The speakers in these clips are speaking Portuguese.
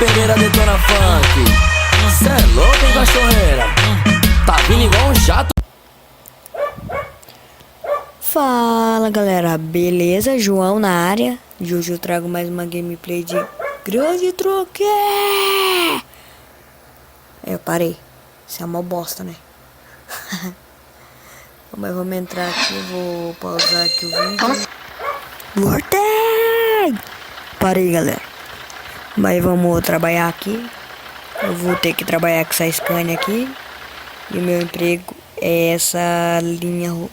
Pereira detona funk. Cê é louco, hein, cachorreira? Tá vindo igual um chato. Fala galera, beleza? João na área. De hoje eu trago mais uma gameplay de Grande Truque. Eu parei. Isso é uma bosta, né? Mas vamos entrar aqui, vou pausar aqui o vídeo. Voltei! Parei, galera. Mas vamos trabalhar aqui. Eu vou ter que trabalhar com essa Scania aqui. E o meu emprego é essa linha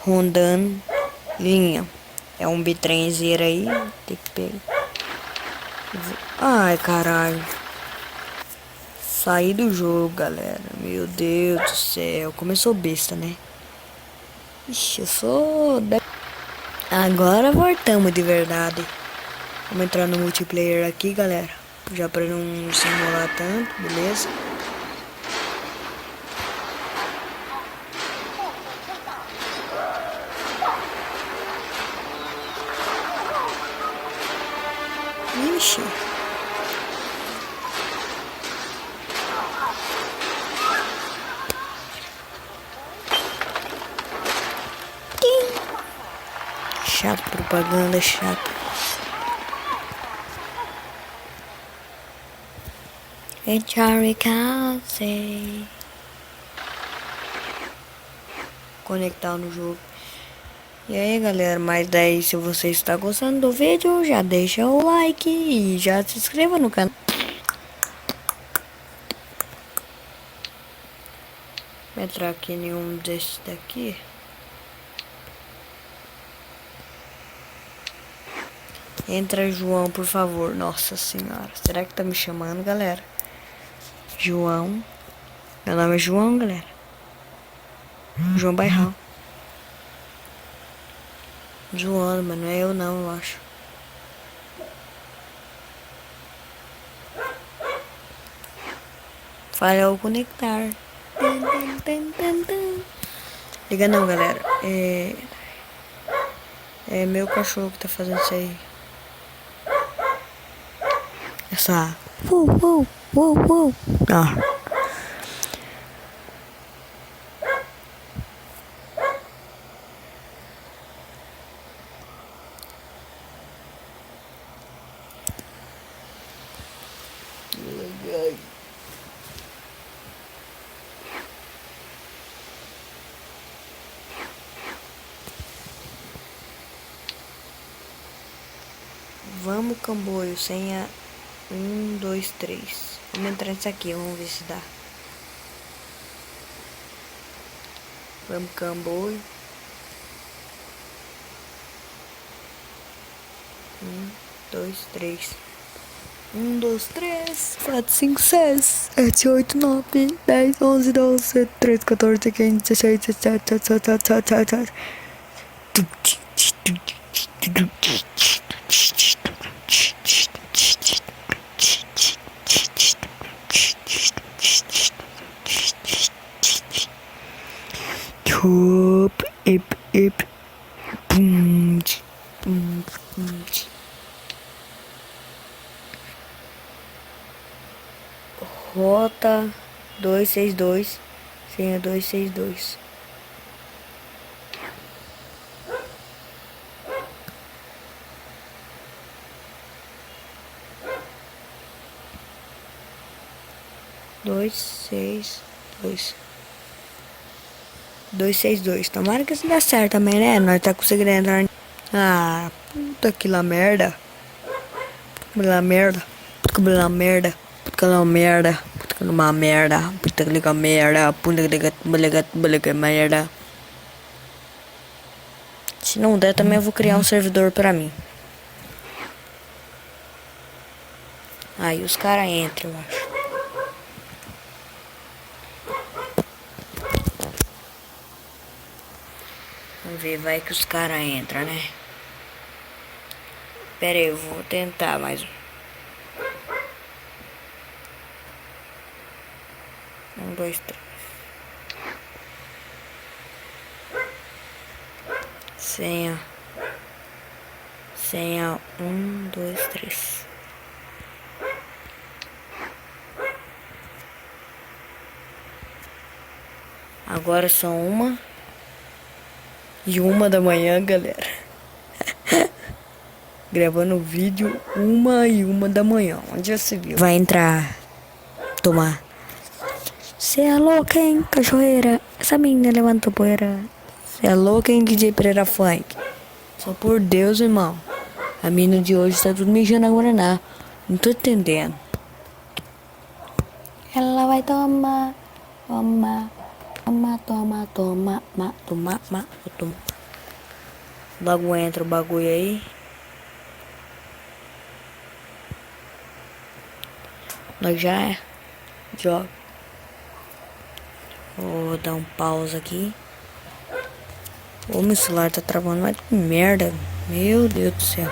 rondando linha. É um bitrenzeiro aí. Tem que pegar. Ai, caralho. Saí do jogo, galera. Meu Deus do céu. Começou besta, né? Ixi, eu sou... Agora voltamos de verdade. Vamos entrar no multiplayer aqui, galera. Já pra não se enrolar tanto, beleza? Ixi. Chato, propaganda chata. É Charlie Casey. Conectar no jogo. E aí galera, mas daí se você está gostando do vídeo, já deixa o like e já se inscreva no canal. Vou entrar aqui em um desses daqui. Entra João, por favor. Nossa senhora, será que tá me chamando, galera? João. Meu nome é João, galera. João Bairral. João, mas não é eu não, eu acho. Falhou o conectar. Liga não, galera. É meu cachorro que tá fazendo isso aí. Essa... Ah. Vamos, Camboio, senha 1, 2, 3. Vamos entrar nesse aqui, vamos ver se dá. Vamos, Camboio. 1, 2, 3. 1, 2, 3, 4, 5, 6, 7, 8, 9, 10, 11, 12, 13, 14, 15, 16, 17, 18, 19, Rota 262, senha 262. Dois, seis, dois. 262. Tomara que isso dê certo também, né? Nós tá conseguindo entrar. Ah, puta que lá merda. Puta que lá merda. Puta que lá merda. Puta que lá merda. Puta que lá merda. Puta que lá merda. Puta que lá merda. Se não der, também eu vou criar um servidor pra mim. Aí os caras entram, eu acho. Vamos ver, vai que os caras entram, né? Pera aí, eu vou tentar mais um. 1, 2, 3. Senha 1, 2, 3. Agora são 1h01 da manhã, galera. Gravando vídeo 1h01 da manhã. Onde já se viu? Vai entrar. Tomar. Cê é louca, hein, cachoeira? Essa menina levantou poeira. Cê é louca, hein, DJ Pereira Funk? Só por Deus, irmão. A mina de hoje tá tudo mijando na Guaraná. Não tô entendendo. Ela vai tomar. Toma. Logo entra o bagulho aí. Nós já é. Joga. Vou dar um pausa aqui. Ô, meu celular tá travando, mas que merda. Meu Deus do céu.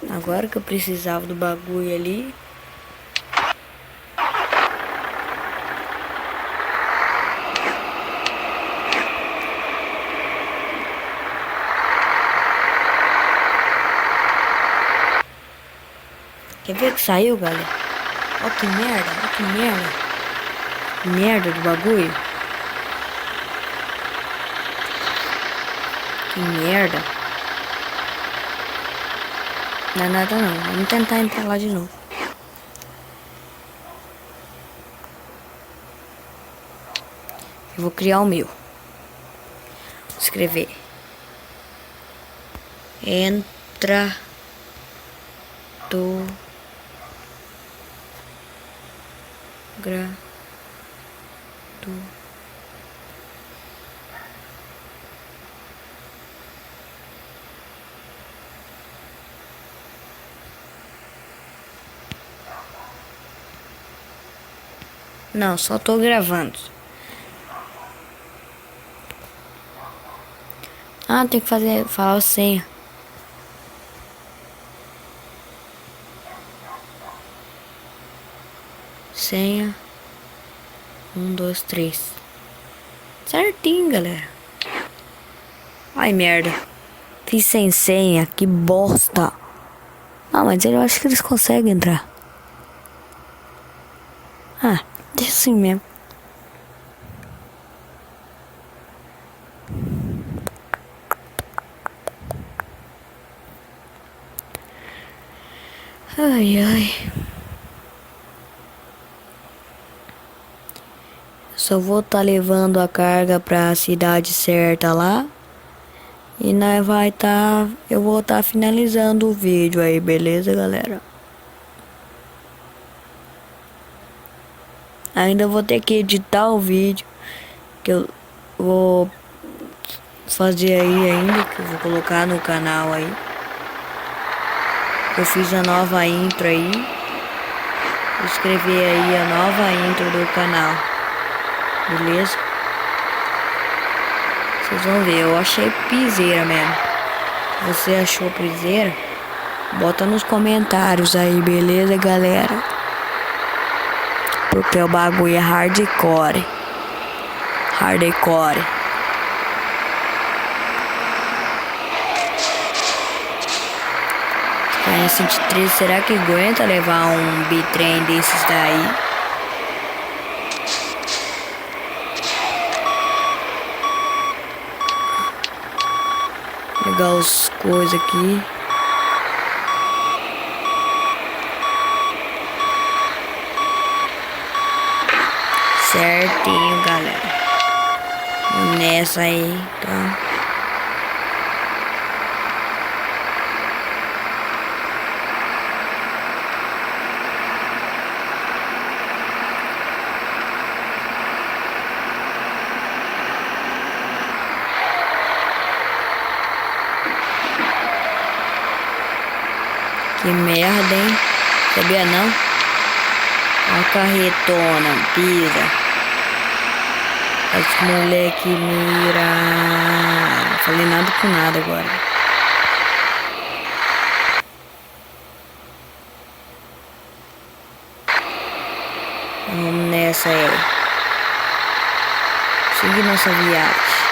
Agora que eu precisava do bagulho ali. Quer ver que saiu, galera? Ó que merda, Que merda do bagulho. Que merda. Não é nada não. Vamos tentar entrar lá de novo. Eu vou criar o meu. Vou escrever. Entra do Não, só tô gravando. Ah, tem que falar a senha. Senha 1, 2, 3. Certinho, galera. Ai, merda. Fiz sem senha, que bosta. Ah, mas eu acho que eles conseguem entrar. Ah, deixa assim mesmo. Ai. Só vou estar levando a carga pra cidade certa lá. E nós vai estar. Eu vou estar finalizando o vídeo aí, beleza, galera? Ainda vou ter que editar o vídeo. Que eu vou fazer aí ainda. Que eu vou colocar no canal aí. Eu fiz a nova intro aí. Vou escrever aí a nova intro do canal. Beleza? Vocês vão ver, eu achei piseira mesmo. Você achou piseira? Bota nos comentários aí, beleza, galera? Porque o bagulho é hardcore. Skynet 103, será que aguenta levar um bitrem desses daí? Pegar as coisas aqui. Certinho, galera. Nessa aí, tá? Que merda, hein? Sabia não? A carretona, pisa. Os moleque mira. Não falei nada com nada agora. Vamos nessa aí. Seguir nossa viagem.